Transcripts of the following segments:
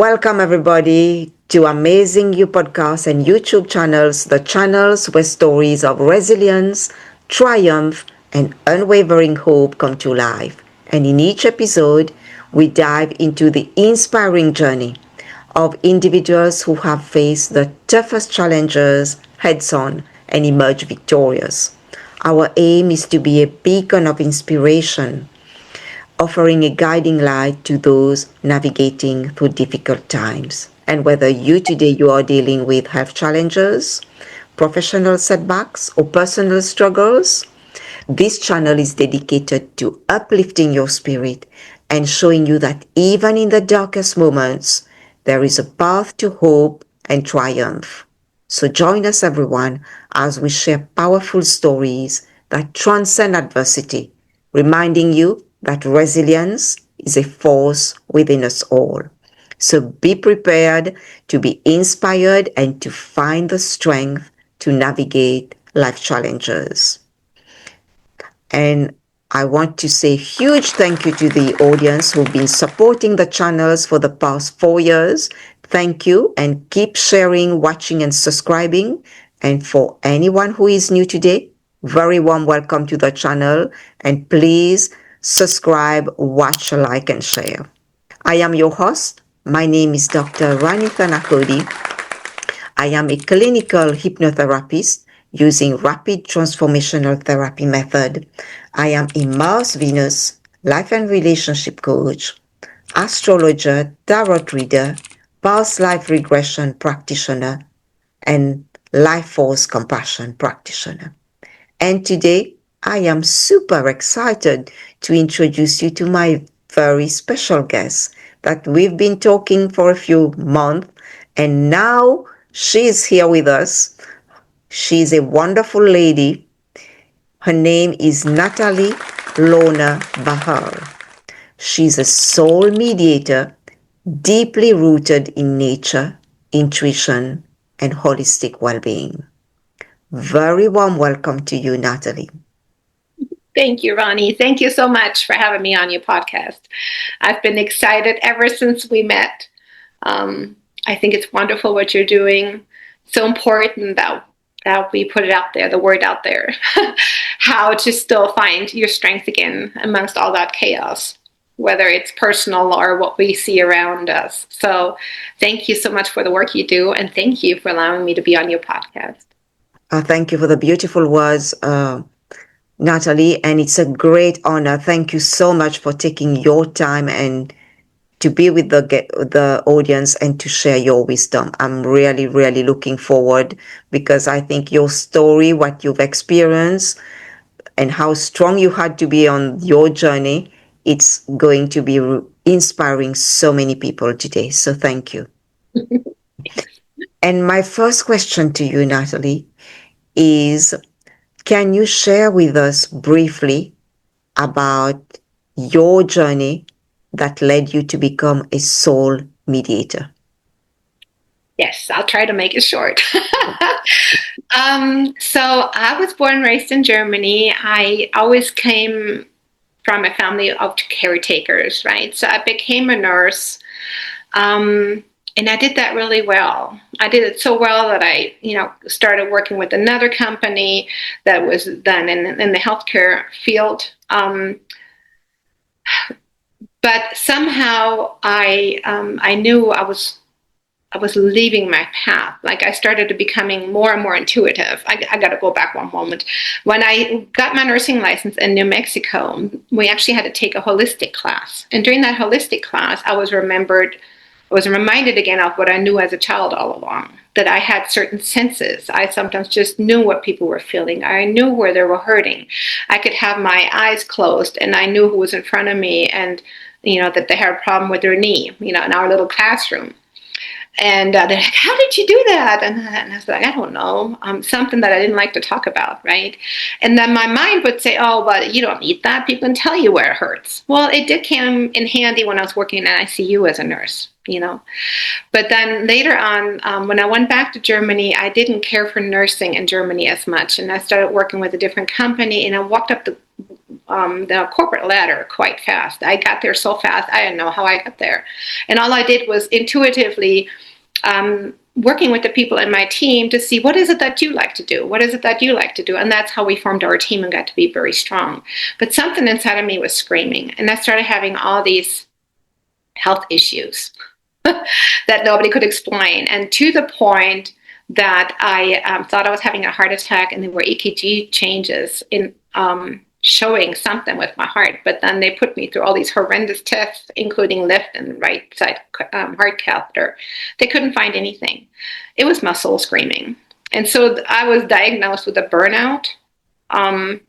Welcome, everybody, to Amazing You podcast and YouTube channels, the channels where stories of resilience, triumph, and unwavering hope come to life. And in each episode, we dive into the inspiring journey of individuals who have faced the toughest challenges heads on and emerged victorious. Our aim is to be a beacon of inspiration, offering a guiding light to those navigating through difficult times. And whether you are dealing with health challenges, professional setbacks, or personal struggles, this channel is dedicated to uplifting your spirit and showing you that even in the darkest moments, there is a path to hope and triumph. So join us, everyone, as we share powerful stories that transcend adversity, reminding you that resilience is a force within us all. So be prepared to be inspired and to find the strength to navigate life challenges. And I want to say a huge thank you to the audience who've been supporting the channels for the past 4 years. Thank you, and keep sharing, watching, and subscribing. And for anyone who is new today, very warm welcome to the channel. And please subscribe, watch, like, and share. I am your host. My name is Dr. Rani Thanacoody. I am a clinical hypnotherapist using rapid transformational therapy method. I am a Mars Venus life and relationship coach, astrologer, tarot reader, past life regression practitioner, and life force compassion practitioner. And today I am super excited to introduce you to my very special guest that we've been talking for a few months, and now she's here with us. She's a wonderful lady. Her name is Natalie Lohner. She's a soul mediator, deeply rooted in nature, intuition, and holistic well-being. Very warm welcome to you, Natalie. Thank you, Rani. Thank you so much for having me on your podcast. I've been excited ever since we met. I think it's wonderful what you're doing. So important that we put it out there, the word out there, how to still find your strength again amongst all that chaos, whether it's personal or what we see around us. So thank you so much for the work you do, and thank you for allowing me to be on your podcast. Thank you for the beautiful words, Natalie, and it's a great honor. Thank you so much for taking your time and to be with the audience and to share your wisdom. I'm really, really looking forward, because I think your story, what you've experienced, and how strong you had to be on your journey, it's going to be inspiring so many people today. So thank you. And my first question to you, Natalie, is, can you share with us briefly about your journey that led you to become a soul mediator? Yes, I'll try to make it short. So I was born and raised in Germany. I always came from a family of caretakers, right? So I became a nurse. And I did that really well. I did it so well that I, started working with another company that was done in the healthcare field. But somehow I knew I was leaving my path. Like, I started to becoming more and more intuitive. I got to go back one moment. When I got my nursing license in New Mexico, we actually had to take a holistic class. And during that holistic class, I was reminded again of what I knew as a child all along, that I had certain senses. I sometimes just knew what people were feeling. I knew where they were hurting. I could have my eyes closed and I knew who was in front of me, and, that they had a problem with their knee, in our little classroom. And they're like, how did you do that? And I was like, I don't know. Something that I didn't like to talk about, right? And then my mind would say, oh, but you don't need that. People can tell you where it hurts. Well, it did come in handy when I was working in ICU as a nurse, But then later on, when I went back to Germany, I didn't care for nursing in Germany as much. And I started working with a different company, and I walked up the corporate ladder quite fast. I got there so fast, I didn't know how I got there. And all I did was intuitively working with the people in my team to see, what is it that you like to do? What is it that you like to do? And that's how we formed our team and got to be very strong. But something inside of me was screaming, and I started having all these health issues that nobody could explain. And to the point that I thought I was having a heart attack, and there were EKG changes in showing something with my heart. But then they put me through all these horrendous tests, including lift and right side heart catheter. They couldn't find anything. It was my soul screaming. And so I was diagnosed with a burnout. And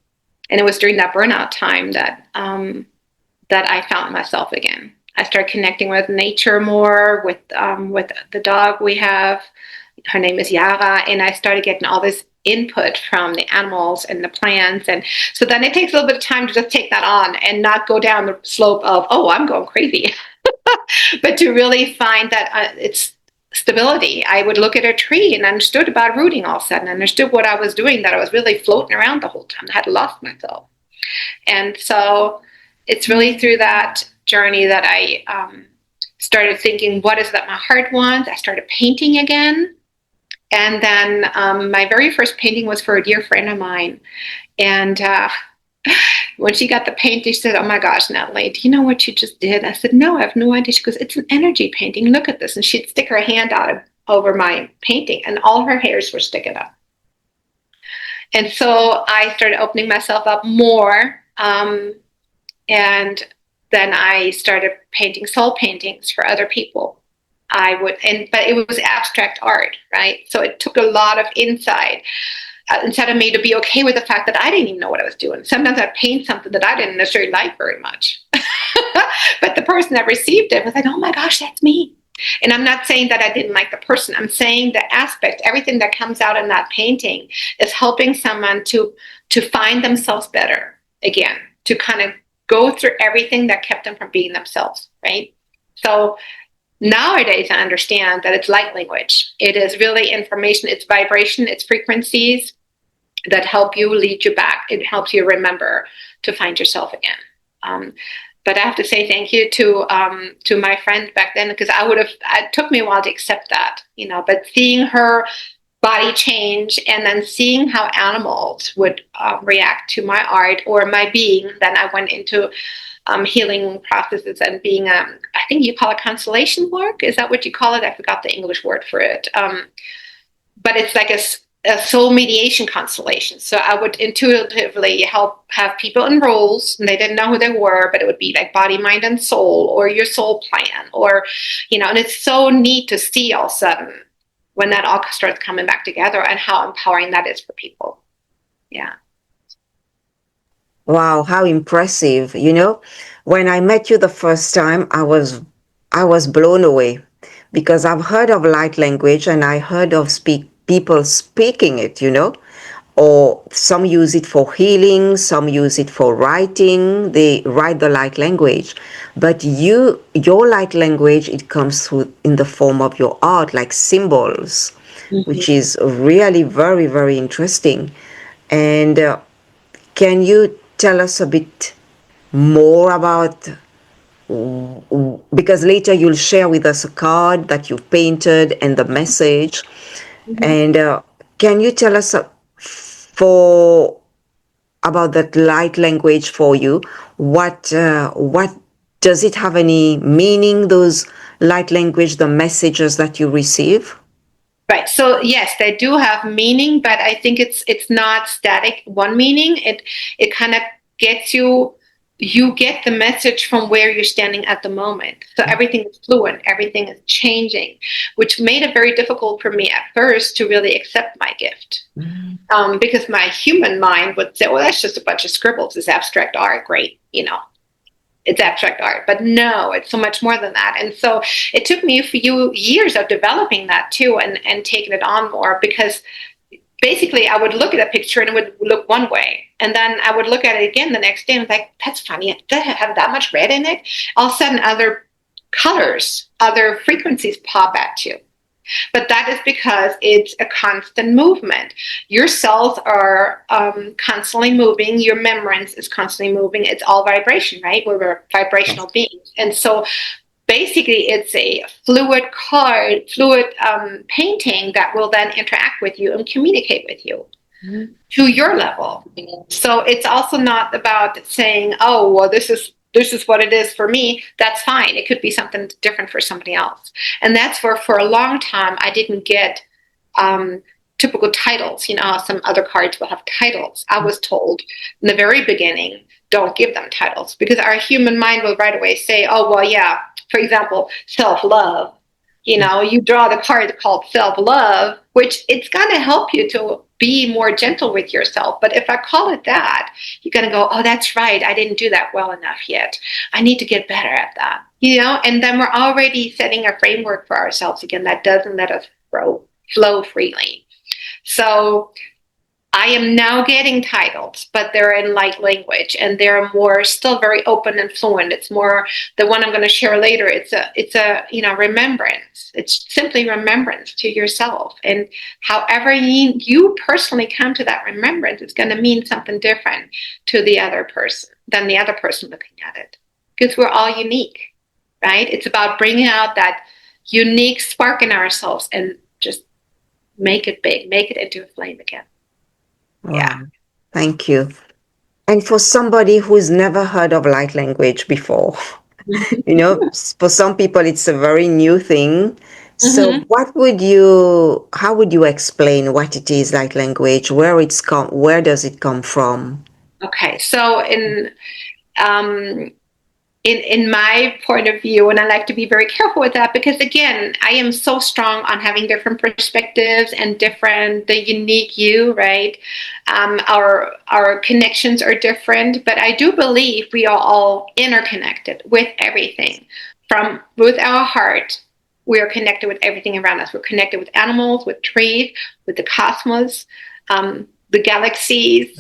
it was during that burnout time that I found myself again. I started connecting with nature more, with the dog we have. Her name is Yara, and I started getting all this input from the animals and the plants. And so then it takes a little bit of time to just take that on and not go down the slope of, oh, I'm going crazy, but to really find that it's stability. I would look at a tree and understood about rooting all of a sudden, understood what I was doing, that I was really floating around the whole time. I had lost myself. And so it's really through that journey that I started thinking, what is it that my heart wants? I started painting again. And then my very first painting was for a dear friend of mine. And when she got the painting, she said, oh my gosh, Natalie, do you know what you just did? I said, no, I have no idea. She goes, it's an energy painting. Look at this. And she'd stick her hand out over my painting, and all her hairs were sticking up. And so I started opening myself up more. And then I started painting soul paintings for other people. But it was abstract art, right? So it took a lot of insight inside of me to be okay with the fact that I didn't even know what I was doing. Sometimes I'd paint something that I didn't necessarily like very much. But the person that received it was like, oh my gosh, that's me. And I'm not saying that I didn't like the person. I'm saying the aspect, everything that comes out in that painting is helping someone to find themselves better again, to kind of go through everything that kept them from being themselves, right? So nowadays, I understand that it's light language. It is really information, it's vibration, it's frequencies that help you lead you back. It helps you remember to find yourself again. But I have to say thank you to my friend back then, because it took me a while to accept that, but seeing her body change and then seeing how animals would react to my art or my being, then I went into healing processes and being I think you call it constellation work. Is that what you call it? I forgot the English word for it. But it's like a soul mediation constellation. So I would intuitively have people in roles, and they didn't know who they were, but it would be like body, mind, and soul, or your soul plan, or, and it's so neat to see all of a sudden when that all starts coming back together and how empowering that is for people. Yeah. Wow, how impressive. When I met you the first time, I was blown away, because I've heard of light language and I heard of people speaking it, or some use it for healing, some use it for writing. They write the light language. But your light language, it comes through in the form of your art, like symbols, which is really very, very interesting. And can you tell us a bit more about, because later you'll share with us a card that you've painted and the message. And can you tell us about that light language for you? What does it have any meaning, those light language, the messages that you receive? Right. So yes, they do have meaning, but I think it's not static one meaning. It kind of gets you get the message from where you're standing at the moment. So everything is fluent, everything is changing, which made it very difficult for me at first to really accept my gift. Because my human mind would say, well, that's just a bunch of scribbles. It's abstract art. Great. It's abstract art, but no, it's so much more than that. And so it took me a few years of developing that too, and taking it on more, because basically I would look at a picture and it would look one way. And then I would look at it again the next day and I was like, that's funny. Does it have that much red in it? All of a sudden other colors, other frequencies pop at you. But that is because it's a constant movement. Your cells are constantly moving. Your membranes is constantly moving. It's all vibration, right? We're vibrational beings. And so basically it's a fluid card, fluid painting that will then interact with you and communicate with you to your level. So it's also not about saying, oh, well, this is what it is for me. That's fine. It could be something different for somebody else. And that's where for a long time I didn't get typical titles. You know how some other cards will have titles. I was told in the very beginning, don't give them titles, because our human mind will right away say, oh, well, yeah, for example, self-love. You know, you draw the card called self-love, which it's going to help you to be more gentle with yourself. But if I call it that, you're going to go, oh, that's right. I didn't do that well enough yet. I need to get better at that. You know, and then we're already setting a framework for ourselves again that doesn't let us flow freely. So I am now getting titles, but they're in light language, and they're more still very open and fluent. It's more the one I'm going to share later. It's a remembrance. It's simply remembrance to yourself, and however you personally come to that remembrance, it's going to mean something different to the other person than the other person looking at it, because we're all unique, right? It's about bringing out that unique spark in ourselves and just make it big, make it into a flame again. Wow. Yeah. Thank you. And for somebody who's never heard of light language before, you know, for some people it's a very new thing. So how would you explain what it is, light language, where does it come from? Okay, so in my point of view, and I like to be very careful with that, because again, I am so strong on having different perspectives and the unique you, right? Our connections are different, but I do believe we are all interconnected with everything. With our heart, we are connected with everything around us. We're connected with animals, with trees, with the cosmos, the galaxies.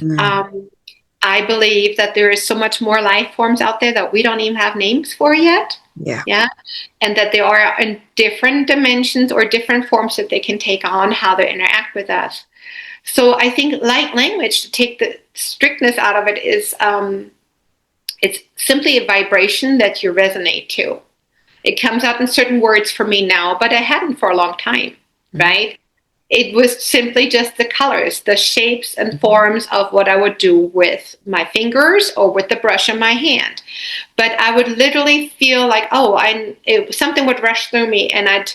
I believe that there is so much more life forms out there that we don't even have names for yet. Yeah. And that they are in different dimensions or different forms that they can take on, how they interact with us. So I think light language, to take the strictness out of it, is it's simply a vibration that you resonate to. It comes out in certain words for me now, but I hadn't for a long time, right? It was simply just the colors, the shapes and forms of what I would do with my fingers or with the brush in my hand. But I would literally feel like, something would rush through me, and I'd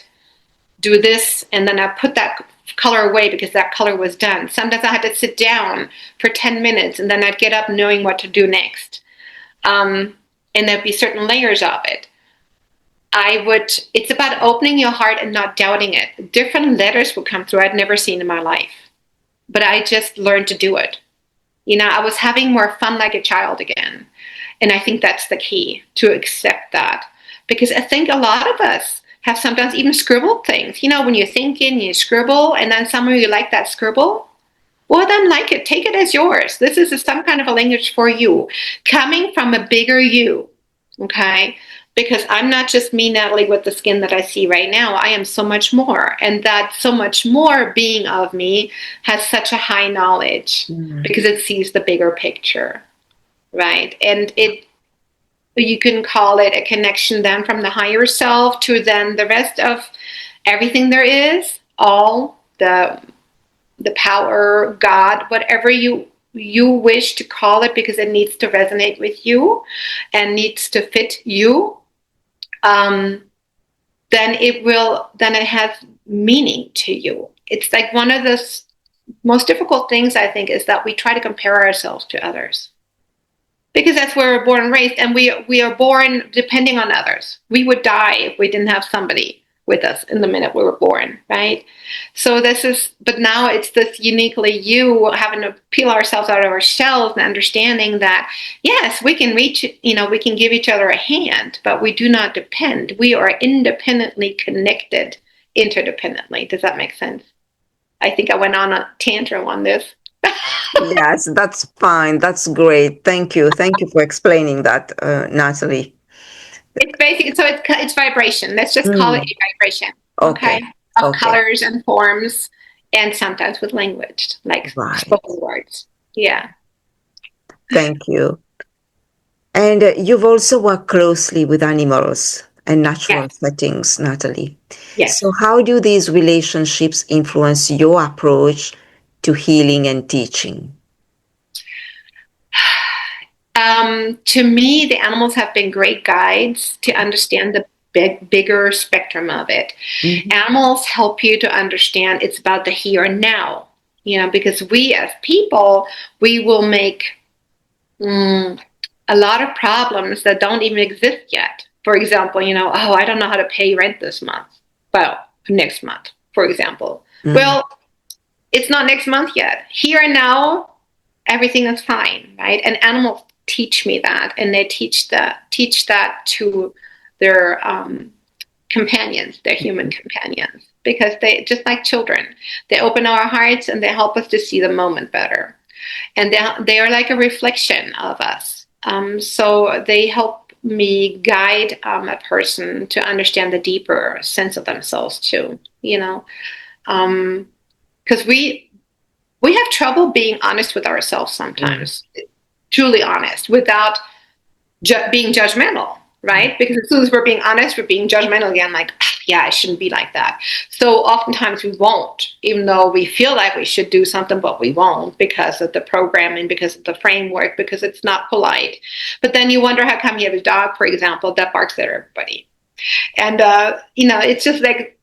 do this, and then I put that color away because that color was done. Sometimes I had to sit down for 10 minutes, and then I'd get up knowing what to do next. And there'd be certain layers of it. It's about opening your heart and not doubting it. Different letters would come through I'd never seen in my life, but I just learned to do it. You know, I was having more fun like a child again. And I think that's the key, to accept that. Because I think a lot of us have sometimes even scribbled things. You know, when you're thinking, you scribble, and then some of you like that scribble. Well, then like it. Take it as yours. This is some kind of a language for you, coming from a bigger you, okay? Because I'm not just me, Natalie, with the skin that I see right now. I am so much more. And that so much more being of me has such a high knowledge because it sees the bigger picture, right? And you can call it a connection then from the higher self to then the rest of everything there is, all the power, God, whatever you wish to call it, because it needs to resonate with you and needs to fit you. Then it has meaning to you. It's like one of the most difficult things, I think, is that we try to compare ourselves to others, because that's where we're born and raised, and we are born depending on others. We would die if we didn't have somebody with us in the minute we were born, right? So but now it's this uniquely you having to peel ourselves out of our shells and understanding that, yes, we can we can give each other a hand, but we do not depend. We are independently connected, interdependently. Does that make sense? I think I went on a tantrum on this. Yes, that's fine. That's great. Thank you. Thank you for explaining that, Natalie. It's basically, so it's vibration. Let's just call it a vibration. Okay. of Okay. colors and forms, and sometimes with language, like Right. spoken words. Yeah. Thank you. And you've also worked closely with animals and natural Yes. settings, Natalie. Yes. So, how do these relationships influence your approach to healing and teaching? To me, the animals have been great guides to understand the bigger spectrum of it. Mhm. Animals help you to understand it's about the here and now, because we as people, we will make a lot of problems that don't even exist yet. For example, oh, I don't know how to pay rent this month. Well, next month, for example. Mm. Well, it's not next month yet. Here and now, everything is fine, right? And animals teach me that, and they teach that to their companions, their human companions, because they, just like children, they open our hearts and they help us to see the moment better, and they are like a reflection of us. So they help me guide a person to understand the deeper sense of themselves too. Because we have trouble being honest with ourselves Mm. sometimes, truly honest, without being judgmental, Mm. right? Because as soon as we're being honest, we're being judgmental again, like, yeah, I shouldn't be like that. So oftentimes we won't, even though we feel like we should do something, but we won't because of the programming, because of the framework, because it's not polite. But then you wonder how come you have a dog, for example, that barks at everybody. And, it's just like,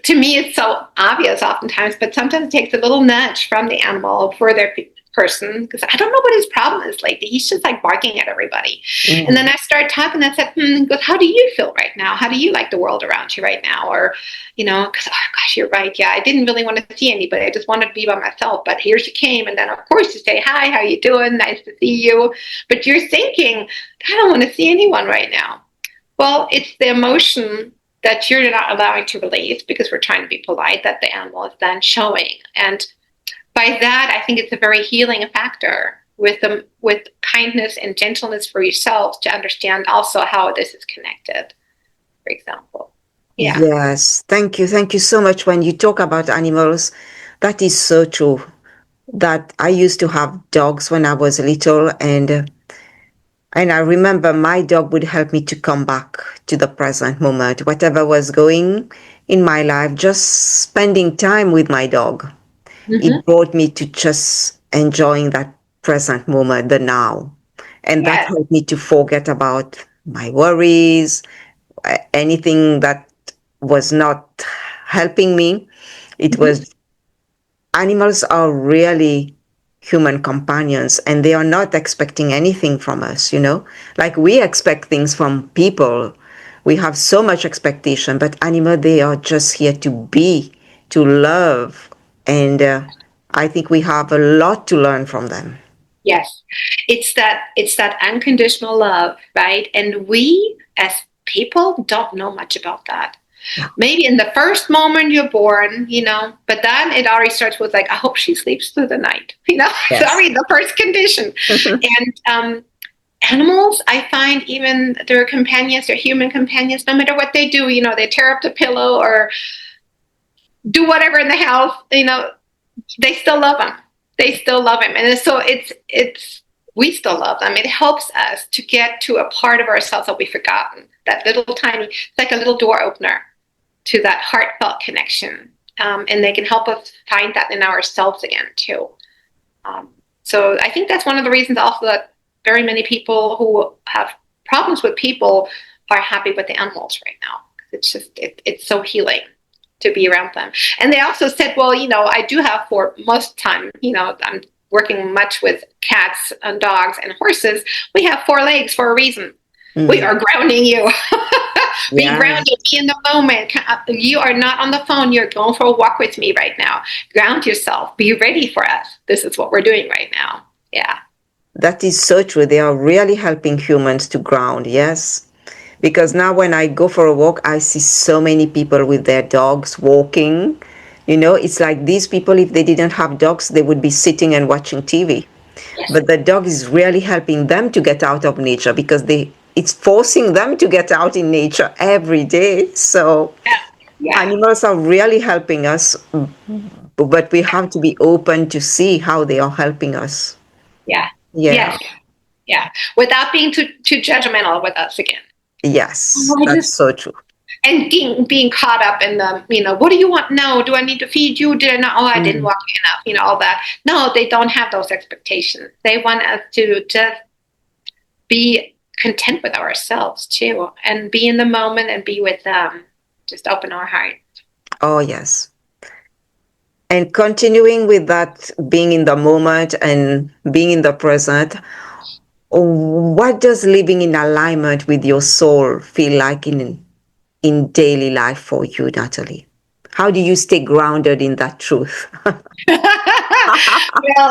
to me, it's so obvious oftentimes, but sometimes it takes a little nudge from the animal for their person, because I don't know what his problem is lately. He's just like barking at everybody. And then Mm. I start talking. I said, goes, how do you feel right now? How do you like the world around you right now? Or, because, oh gosh, you're right. Yeah, I didn't really want to see anybody. I just wanted to be by myself. But here you came. And then, of course, you say, hi, how you doing? Nice to see you. But you're thinking, I don't want to see anyone right now. Well, it's the emotion that you're not allowing to release because we're trying to be polite that the animal is then showing. And by that, I think it's a very healing factor with kindness and gentleness for yourself to understand also how this is connected, for example. Yeah. Yes, thank you. Thank you so much. When you talk about animals, that is so true. That I used to have dogs when I was little, and I remember my dog would help me to come back to the present moment, whatever was going in my life, just spending time with my dog. Mm-hmm. It brought me to just enjoying that present moment, the now. And that Yes. helped me to forget about my worries, anything that was not helping me. It Mm-hmm. was animals are really human companions, and they are not expecting anything from us, like we expect things from people. We have so much expectation, but animal, they are just here to be, to love, and I think we have a lot to learn from them. Yes. It's that unconditional love, right? And we as people don't know much about that. Yeah. Maybe in the first moment you're born, but then it already starts with like, I hope she sleeps through the night, it's Yes. already the first condition. And animals, I find even their companions, their human companions, no matter what they do, they tear up the pillow or do whatever in the house, they still love them. They still love him. And so we still love them. It helps us to get to a part of ourselves that we've forgotten. That little tiny, it's like a little door opener to that heartfelt connection. And they can help us find that in ourselves again, too. Um, so I think that's one of the reasons also that very many people who have problems with people are happy with the animals right now. It's just, it's so healing to be around them. And they also said, well, I do have for most time, I'm working much with cats and dogs and horses. We have 4 legs for a reason. We Mm. are grounding you. Be Yeah. grounded, be in the moment. You are not on the phone. You're going for a walk with me right now. Ground yourself. Be ready for us. This is what we're doing right now. Yeah. That is so true. They are really helping humans to ground, yes. Because now when I go for a walk, I see so many people with their dogs walking. It's like these people, if they didn't have dogs, they would be sitting and watching TV. Yes. But the dog is really helping them to get out of nature because it's forcing them to get out in nature every day. So Yeah. Yeah. Animals are really helping us, but we have to be open to see how they are helping us. Yeah. Yeah. Yes. Yeah. Without being too judgmental with us again. Yes, Oh, I that's just so true. and being caught up in the, what do you want now? Do I need to feed you? Did I not? Oh, I didn't Mm. walk you enough. All that. No, they don't have those expectations. They want us to just be content with ourselves too, and be in the moment and be with them. Just open our heart. Oh, yes. And continuing with that, being in the moment and being in the present, what does living in alignment with your soul feel like in daily life for you, Natalie? How do you stay grounded in that truth? Well,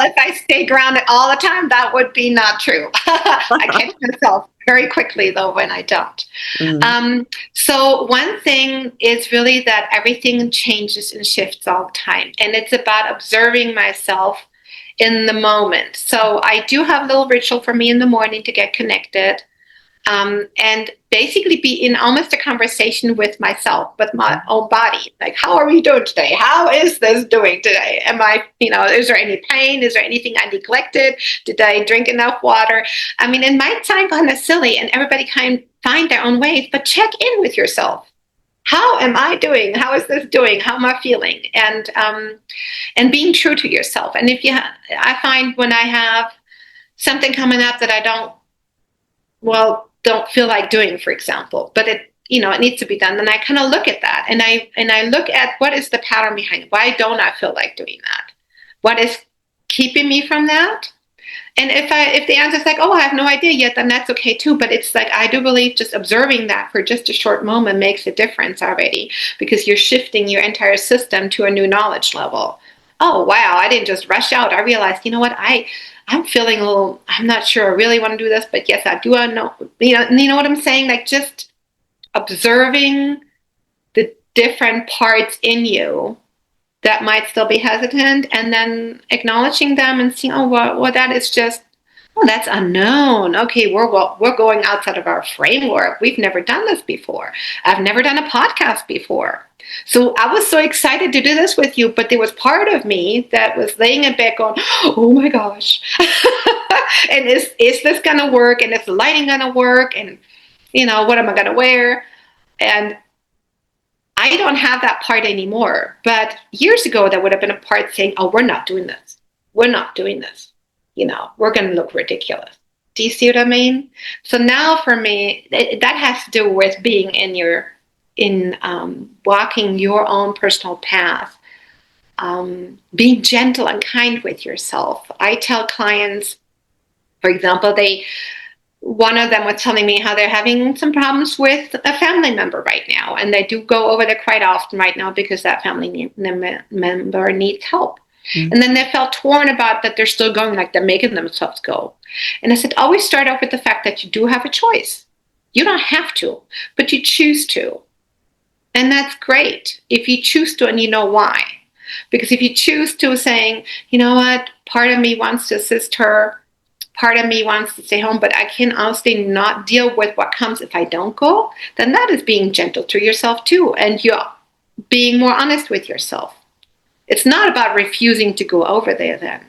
if I stay grounded all the time, that would be not true. I catch myself very quickly, though, when I don't. Mm. So one thing is really that everything changes and shifts all the time. And it's about observing myself in the moment. So I do have a little ritual for me in the morning to get connected. And basically be in almost a conversation with myself, with my own body. Like, how are we doing today? How is this doing today? Am I, is there any pain? Is there anything I neglected? Did I drink enough water? I mean, it might sound kind of silly and everybody kind of find their own ways, but check in with yourself. How am I doing? How is this doing? How am I feeling? And being true to yourself. And I find when I have something coming up that I don't feel like doing, for example, but it needs to be done. Then I kind of look at that and I look at what is the pattern behind it. Why don't I feel like doing that? What is keeping me from that? And if the answer is like, oh, I have no idea yet, then that's okay too. But it's like, I do believe just observing that for just a short moment makes a difference already, because you're shifting your entire system to a new knowledge level. Oh, wow, I didn't just rush out. I realized, you know what, I'm feeling a little, I'm not sure I really want to do this, but yes, I do. I know, you know what I'm saying? Like just observing the different parts in you that might still be hesitant, and then acknowledging them and seeing, oh, well, that is just, oh, that's unknown. Okay, we're going outside of our framework. We've never done this before. I've never done a podcast before. So I was so excited to do this with you, but there was part of me that was laying in bed going, oh my gosh. And is this going to work? And is the lighting going to work? And, what am I going to wear? And I don't have that part anymore. But years ago, there would have been a part saying, oh, we're not doing this. We're not doing this. We're going to look ridiculous. Do you see what I mean? So now for me, that has to do with being in walking your own personal path, being gentle and kind with yourself. I tell clients, for example, one of them was telling me how they're having some problems with a family member right now. And they do go over there quite often right now because that family member needs help. Mm-hmm. And then they felt torn about that they're still going, like they're making themselves go. And I said, always start off with the fact that you do have a choice. You don't have to, but you choose to. And that's great if you choose to and you know why. Because if you choose to saying, you know what, part of me wants to assist her, part of me wants to stay home, but I can honestly not deal with what comes if I don't go, then that is being gentle to yourself too. And you're being more honest with yourself. It's not about refusing to go over there then.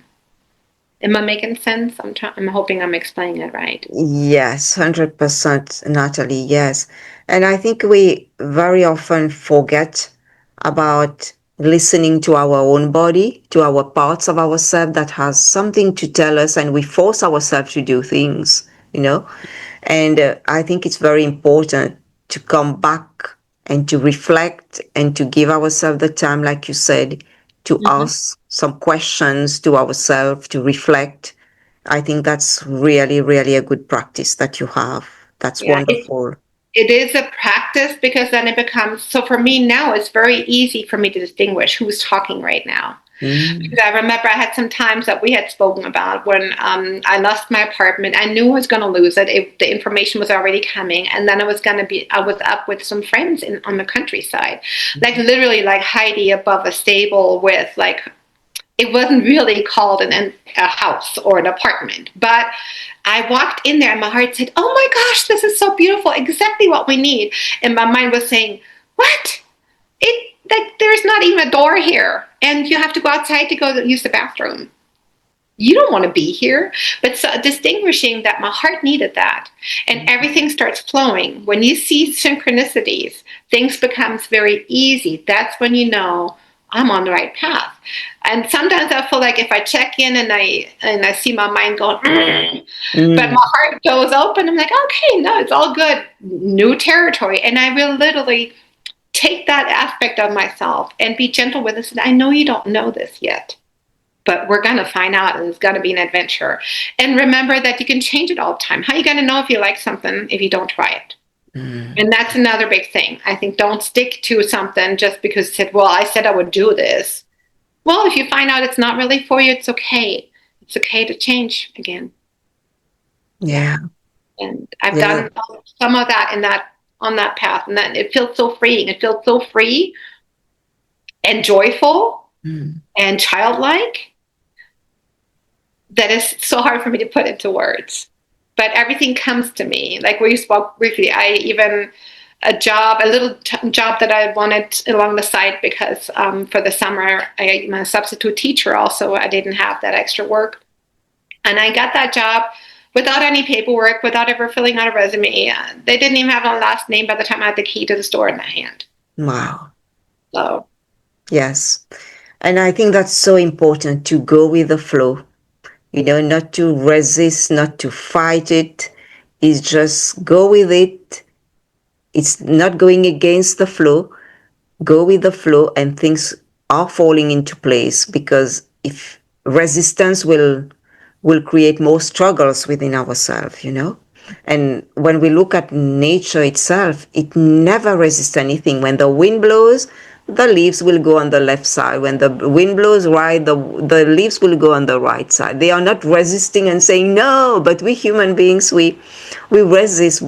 Am I making sense? I'm hoping I'm explaining it right. Yes, 100%, Natalie, yes. And I think we very often forget about listening to our own body, to our parts of ourselves that has something to tell us, and we force ourselves to do things. And I think it's very important to come back and to reflect and to give ourselves the time, like you said, to ask some questions to ourselves, to reflect. I think that's really, really a good practice that you have. That's Yeah, wonderful. it is a practice, because then it becomes, so for me now, it's very easy for me to distinguish who's talking right now. Because I remember I had some times that we had spoken about when I lost my apartment. I knew I was going to lose it. The information was already coming. And then I was up with some friends on the countryside, like literally like Heidi above a stable with like, it wasn't really called a house or an apartment, but I walked in there and my heart said, oh my gosh, this is so beautiful. Exactly what we need. And my mind was saying, what? it like there's not even a door here, and you have to go outside to go use the bathroom. You don't want to be here. But so distinguishing that my heart needed that, and everything starts flowing. When you see synchronicities, things becomes very easy. That's when you know I'm on the right path. And sometimes I feel like if I check in and I see my mind going, but my heart goes open, I'm like, okay, no, it's all good. New territory. And I will literally take that aspect of myself and be gentle with it. I know you don't know this yet, but we're going to find out, and it's going to be an adventure. And remember that you can change it all the time. How are you going to know if you like something if you don't try it? And that's another big thing. I think don't stick to something just because it said, well, I said I would do this. Well, if you find out it's not really for you, it's okay. It's okay to change again. Yeah. And I've done some of that on that path, and that it feels so freeing. It feels so free and joyful and childlike that is so hard for me to put into words. But everything comes to me. Like where you spoke briefly, a little job that I wanted along the side because for the summer I'm a substitute teacher. Also, I didn't have that extra work, and I got that job without any paperwork, without ever filling out a resume. They didn't even have a last name by the time I had the key to the store in my hand. Wow. So Yes. And I think that's so important, to go with the flow, not to resist, not to fight it. It's just go with it. It's not going against the flow. Go with the flow, and things are falling into place, because if resistance will create more struggles within ourselves, And when we look at nature itself, it never resists anything. When the wind blows, the leaves will go on the left side. When the wind blows right, the leaves will go on the right side. They are not resisting and saying no, but we human beings, we resist.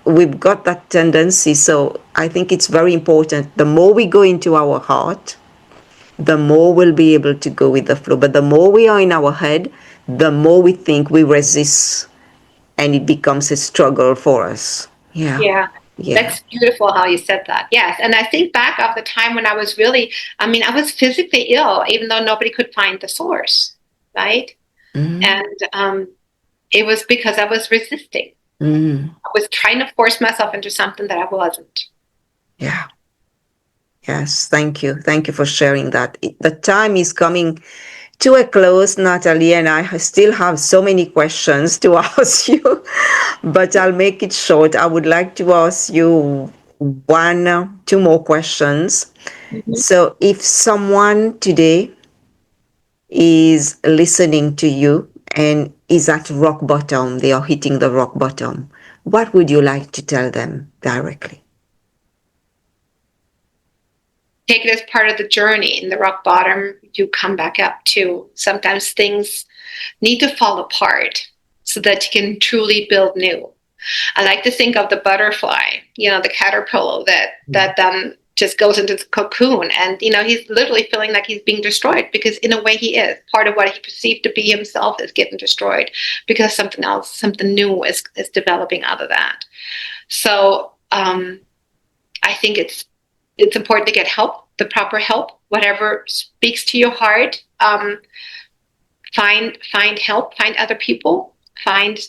We've got that tendency. So I think it's very important. The more we go into our heart, the more we'll be able to go with the flow. But the more we are in our head, the more we think, we resist, and it becomes a struggle for us. Yeah. yeah, Yeah. that's beautiful how you said that. Yes, and I think back of the time when I was I was physically ill, even though nobody could find the source, right? And it was because I was resisting. I was trying to force myself into something that I wasn't. Yeah. Yes. Thank you. Thank you for sharing that. The time is coming to a close, Natalie, and I still have so many questions to ask you, but I'll make it short. I would like to ask you two more questions. So if someone today is listening to you and is at rock bottom, they are hitting the rock bottom, what would you like to tell them directly? Take it as part of the journey. In the rock bottom, you come back up too. Sometimes things need to fall apart so that you can truly build new. I like to think of the butterfly, the caterpillar that just goes into the cocoon, and he's literally feeling like he's being destroyed, because in a way he is. Part of what he perceived to be himself is getting destroyed because something else, something new is developing out of that. So I think it's important to get help, the proper help, whatever speaks to your heart. Find help, find other people, find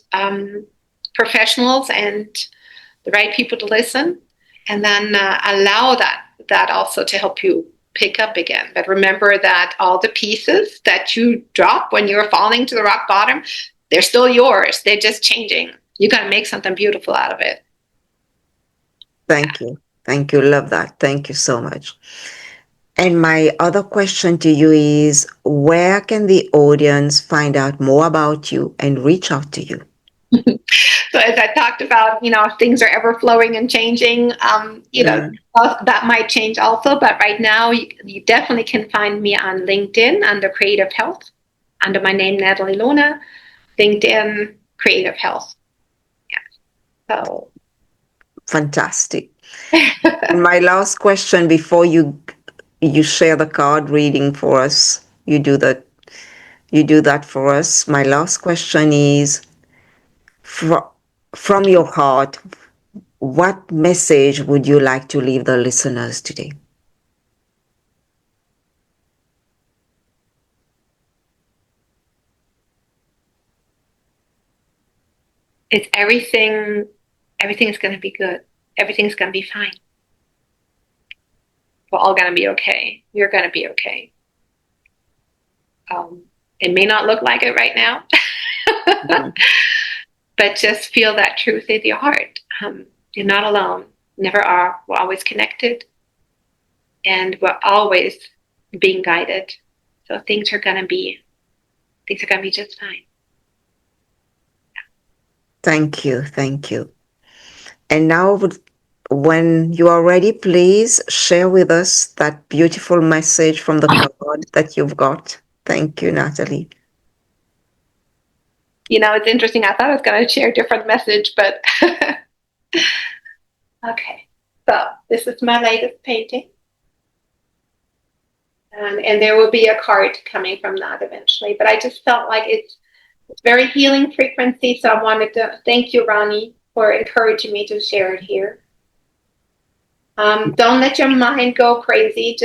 professionals and the right people to listen, and then allow that also to help you pick up again. But remember that all the pieces that you drop when you're falling to the rock bottom, they're still yours. They're just changing. You got to make something beautiful out of it. Thank you. Thank you. Love that. Thank you so much. And my other question to you is, where can the audience find out more about you and reach out to you? So as I talked about, if things are ever flowing and changing, that might change also. But right now, you definitely can find me on LinkedIn under Creative Health, under my name, Natalie Lohner, LinkedIn, Creative Health. Yeah. So fantastic. And my last question before you share the card reading for us, you do that for us. My last question is, from your heart, what message would you like to leave the listeners today? it's everything is going to be good. Everything's going to be fine. We're all going to be okay. You're going to be okay. It may not look like it right now, but just feel that truth in your heart. You're not alone. Never are. We're always connected, and we're always being guided. So things are going to be just fine. Thank you. Thank you. And now, when you are ready, please share with us that beautiful message from the card that you've got. Thank you, Natalie. It's interesting. I thought I was going to share a different message, but okay. So this is my latest painting. And there will be a card coming from that eventually. But I just felt like it's very healing frequency. So I wanted to thank you, Rani, for encouraging me to share it here. Don't let your mind go crazy.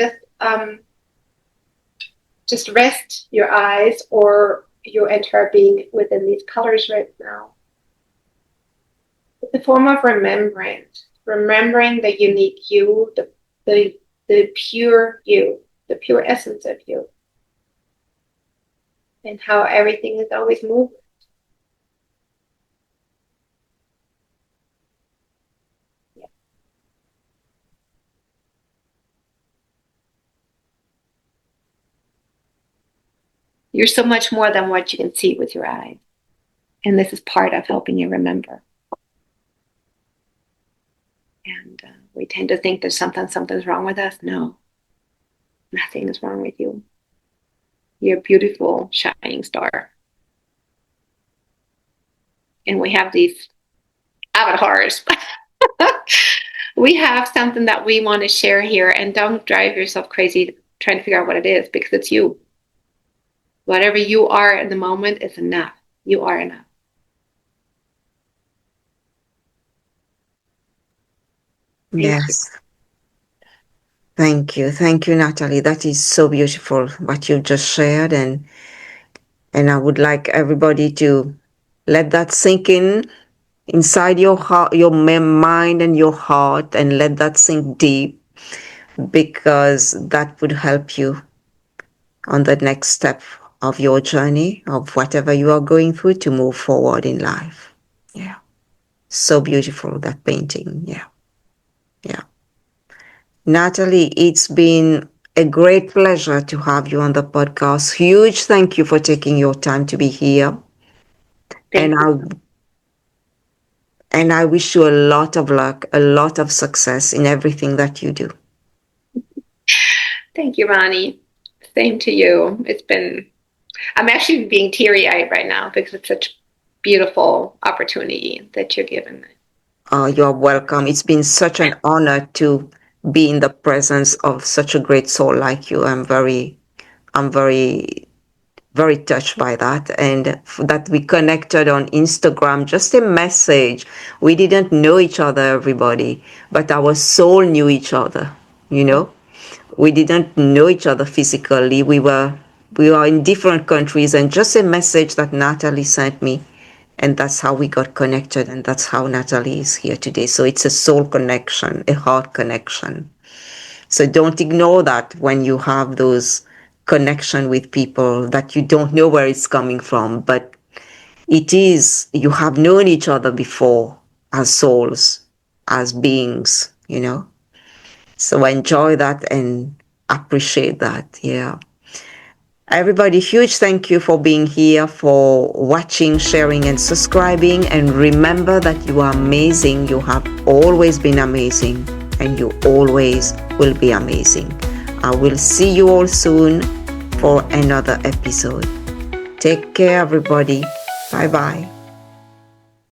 Just rest your eyes, or you enter being within these colors right now. It's a form of remembrance, remembering the unique you, the pure you, the pure essence of you, and how everything is always moving. Yeah. You're so much more than what you can see with your eyes. And this is part of helping you remember. And we tend to think there's something's wrong with us. No, nothing is wrong with you. You're a beautiful, shining star. And we have these avatars. We have something that we want to share here, and don't drive yourself crazy trying to figure out what it is, because it's you. Whatever you are in the moment is enough. You are enough. Yes. Thank you. Thank you, Natalie. That is so beautiful what you just shared. And I would like everybody to let that sink in inside your heart, your mind and your heart, and let that sink deep, because that would help you on the next step of your journey, of whatever you are going through, to move forward in life. Yeah. So beautiful, that painting. Yeah. Yeah. Natalie, it's been a great pleasure to have you on the podcast. Huge thank you for taking your time to be here. Thank you. And I wish you a lot of luck, a lot of success in everything that you do. Thank you, Rani. Same to you. I'm actually being teary-eyed right now because it's such a beautiful opportunity that you're given me. You are welcome. It's been such an honor to be in the presence of such a great soul like you. I'm very, very touched by that, and that we connected on Instagram. Just a message. We didn't know each other, everybody, but our soul knew each other. We didn't know each other physically. We were in different countries, and just a message that Natalie sent me, and that's how we got connected, and that's how Natalie is here today. So it's a soul connection, a heart connection. So don't ignore that when you have those connection with people that you don't know where it's coming from, but you have known each other before as souls, as beings, So enjoy that and appreciate that. Yeah. Everybody, huge thank you for being here, for watching, sharing, and subscribing. And remember that you are amazing. You have always been amazing, and you always will be amazing. I will see you all soon for another episode. Take care, everybody. Bye-bye.